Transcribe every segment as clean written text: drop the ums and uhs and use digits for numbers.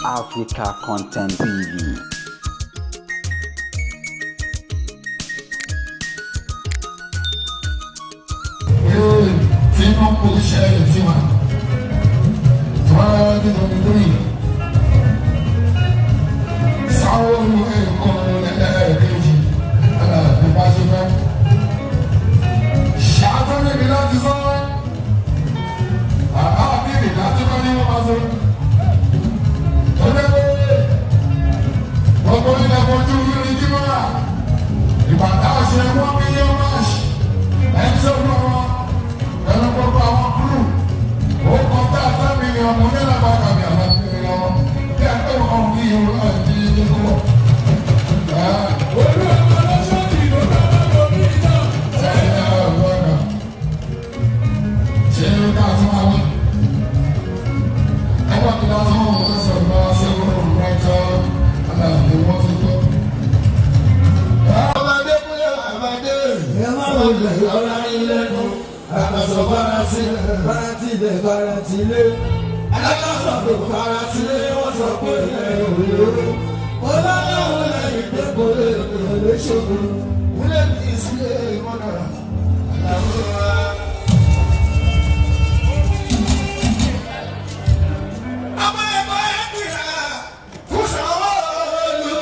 Africa Content TV. Tinubu ṣe tiwa 2023 Sanwó-Olú Èkó lẹ́lẹ́kejì alábìbáṣepẹ́ ṣáàtọ́ níbi láti sọ bàbá àbírí láti kọ́ ní wọ́n máa sọ tó dẹ́gbẹ́ gbogbo ilẹ̀ fojú rí jímọ́ra ìbàdàn ṣe 1 million cash ẹ̀ ń sọ́kọ́ wọn. Ẹnu gbogbo àwọn kúrú, ó kọ́ tá a 10 mílíọ̀nù ní lágbàdà ní àwọn mílíọ̀nù kí ẹ tó kàn ní ìlú àti ìdíkù. Olú ẹ̀kọ́ lọ́sọ̀tì ló dáná lórí ìjà. Ṣẹ́yìn ọ̀gbọ́nà, ṣé ó dá tún wá wí? Ẹgbẹ́ mi dá tún wọ́n fẹ́ sọ̀rọ̀ bá ṣẹ́gun rẹ̀tọ́ aláàbò wọ́n ti tó. Ọmọdé kúlẹ̀ àmàdé. Ẹ má wọ ìgbà ọ̀la ilé nù. Àkàsọ̀ faratilé faratilé alákàsọ̀ tó faratilé wọ́n sọ pé ẹ̀ òye ọlọ́run lẹ́yìn pé kò lè ṣòro wúlé ní ìsílẹ̀ ìmọ̀nà àtàwọn wa. ọmọ ẹ̀kọ́ ẹ̀ kìlá kò sọ̀rọ̀ lò.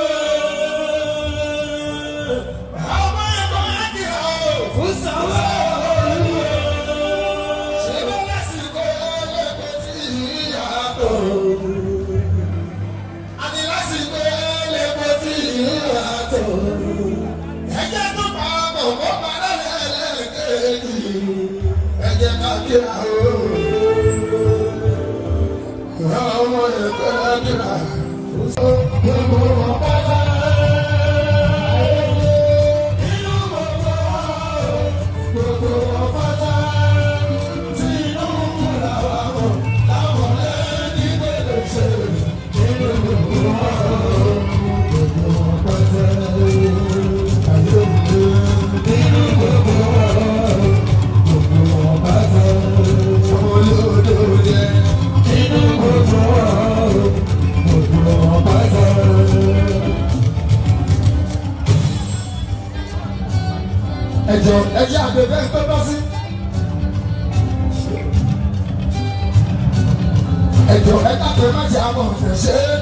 ọmọ ẹ̀kọ́ ẹ̀ kìlá kò sọ̀rọ̀. Ẹjẹ́ tó bá bọ̀ bọ́ bá lẹ́lẹ́ kejì, ẹjẹ́ ká kíra ooo. Ọmọ ẹ̀kọ́ kíra ooo. Gbogbo ọ̀pá sára. Inú gbogbo gbogbo ọ̀pá sára. Tinubu làwọn mọ̀, láwọn lẹ́yìn gbèdé ṣe. Inú gbogbo gbogbo ọ̀pá sára. Ẹjọ́ ẹjẹ́ àgbẹ̀bẹ̀ ń tọ́ bá sí. Ẹjọ́ ẹjẹ́ àgbẹ̀ má jẹ́ àbọ̀ ọ̀fẹ́ ṣe é.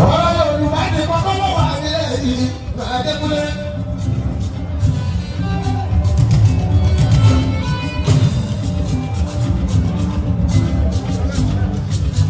Ọ̀rọ̀ Yorùbá ni kọ́kọ́ wà nílẹ̀ yìí, Adékúnlé.